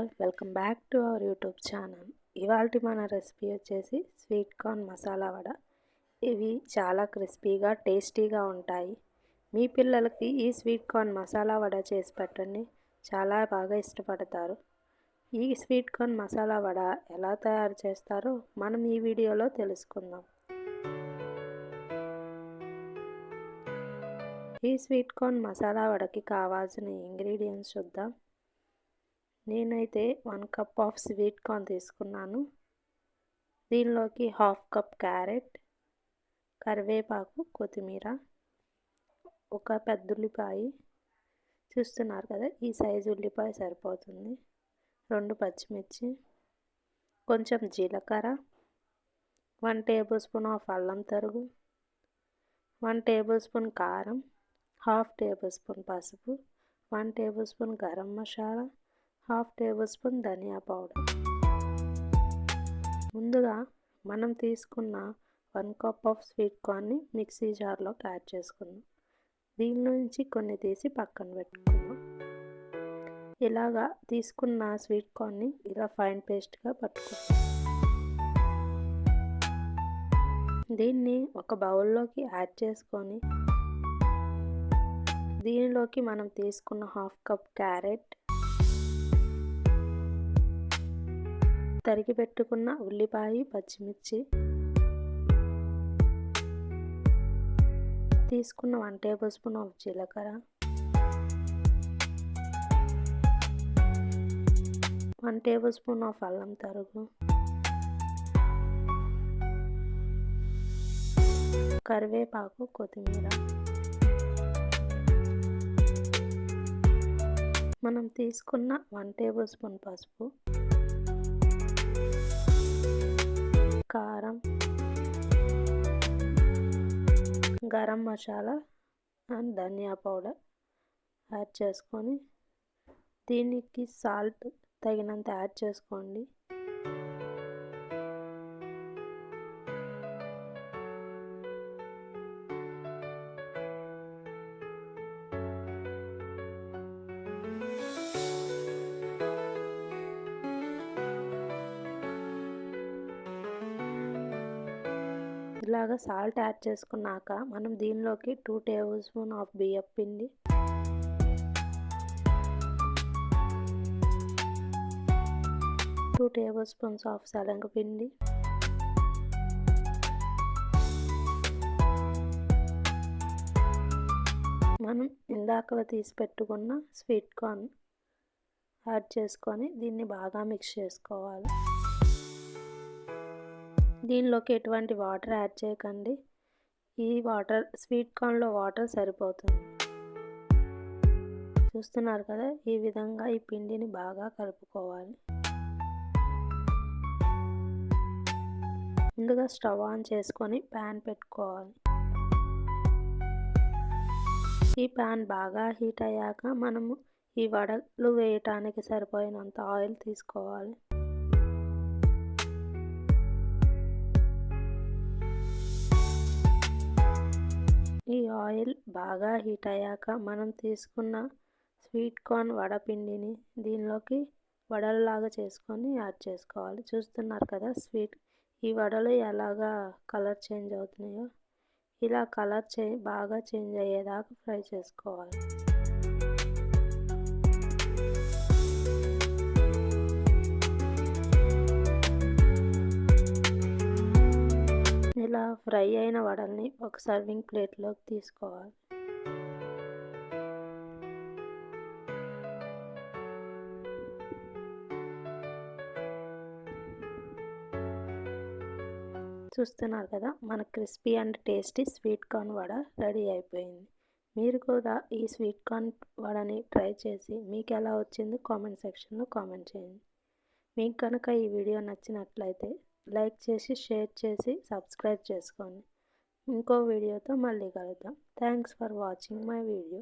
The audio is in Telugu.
All, welcome back to our YouTube channel. ఇవాల్టి మన రెసిపీ వచ్చేసి స్వీట్ కార్న్ మసాలా వడ. ఇవి చాలా క్రిస్పీగా టేస్టీగా ఉంటాయి. మీ పిల్లలకి ఈ స్వీట్ కార్న్ మసాలా వడ చేసి పెట్టండి, చాలా బాగా ఇష్టపడతారు. ఈ స్వీట్ కార్న్ మసాలా వడ ఎలా తయారు చేస్తారో మనం ఈ వీడియోలో తెలుసుకుందాం. ఈ స్వీట్ కార్న్ మసాలా వడకి కావాల్సిన ఇంగ్రీడియంట్స్ చూద్దాం. నేనైతే 1 కప్ ఆఫ్ స్వీట్ కార్న్ తీసుకున్నాను. దీనిలోకి 1/2 కప్ క్యారెట్, కరివేపాకు, కొత్తిమీర, ఒక పెద్ద ఉల్లిపాయ, చూస్తున్నారు కదా ఈ సైజు ఉల్లిపాయ సరిపోతుంది, 2 పచ్చిమిర్చి, కొంచెం జీలకర్ర, 1 టేబుల్ స్పూన్ ఆఫ్ అల్లం తరుగు, 1 టేబుల్ స్పూన్ కారం, 1/2 టేబుల్ స్పూన్ పసుపు, 1 tablespoon garam masala, 1/2 tablespoon ధనియా పౌడర్. ముందుగా మనం తీసుకున్న 1 కప్ ఆఫ్ స్వీట్ కార్న్ని మిక్సీ జార్లోకి యాడ్ చేసుకుందాం. దీనిలో నుంచి కొన్ని తీసి పక్కన పెట్టుకుందాం. ఇలాగా తీసుకున్న స్వీట్ కార్న్ని ఇలా ఫైన్ పేస్ట్గా పట్టుకుందాం. దీన్ని ఒక బౌల్లోకి యాడ్ చేసుకొని దీనిలోకి మనం తీసుకున్న 1/2 కప్ క్యారెట్, తరిగి పెట్టుకున్న ఉల్లిపాయ, పచ్చిమిర్చి, తీసుకున్న 1 టేబుల్ స్పూన్ ఆఫ్ జీలకర్ర, 1 టేబుల్ స్పూన్ ఆఫ్ అల్లం తరుగు, కరివేపాకు, కొత్తిమీర, మనం తీసుకున్న 1 టేబుల్ స్పూన్ పసుపు, కారం, గరం మసాలా అండ్ ధనియా పౌడర్ యాడ్ చేసుకొని దీనికి సాల్ట్ తగినంత యాడ్ చేసుకోండి. ఇలాగా సాల్ట్ యాడ్ చేసుకున్నాక మనం దీనిలోకి 2 టేబుల్ స్పూన్ ఆఫ్ బియ్యం పిండి, 2 టేబుల్ స్పూన్స్ ఆఫ్ శనగపిండి, మనం ఇందాకలా తీసి పెట్టుకున్న స్వీట్ కార్న్ యాడ్ చేసుకొని దీన్ని బాగా మిక్స్ చేసుకోవాలి. దీనిలోకి ఎటువంటి వాటర్ యాడ్ చేయకండి. ఈ వాటర్ స్వీట్ కార్న్లో వాటర్ సరిపోతుంది. చూస్తున్నారు కదా ఈ విధంగా ఈ పిండిని బాగా కలుపుకోవాలి. ముందుగా స్టవ్ ఆన్ చేసుకొని ప్యాన్ పెట్టుకోవాలి. ఈ ప్యాన్ బాగా హీట్ అయ్యాక మనము ఈ వడలు వేయటానికి సరిపోయినంత ఆయిల్ తీసుకోవాలి. ఈ ఆయిల్ బాగా హీట్ అయ్యాక మనం తీసుకున్న స్వీట్ కార్న్ వడపిండిని దీనిలోకి వడలలాగా చేసుకొని యాడ్ చేసుకోవాలి. చూస్తున్నారు కదా ఈ వడలు ఎలాగా కలర్ చేంజ్ అవుతున్నాయో, ఇలా కలర్ బాగా చేంజ్ అయ్యేదాకా ఫ్రై చేసుకోవాలి. ఇలా ఫ్రై అయిన వడల్ని ఒక సర్వింగ్ ప్లేట్లోకి తీసుకోవాలి. చూస్తున్నారు కదా మన crispy and tasty sweet corn vada ready అయిపోయింది. మీరు కూడా ఈ స్వీట్ కార్న్ వడని ట్రై చేసి మీకు ఎలా వచ్చిందో కామెంట్ సెక్షన్లో కామెంట్ చేయండి. మీకు కనుక ఈ వీడియో నచ్చినట్లయితే లైక్ చేసి, షేర్ చేసి, సబ్స్క్రైబ్ చేసుకోండి. ఇంకో వీడియోతో మళ్ళీ కలుద్దాం. Thanks for watching my video.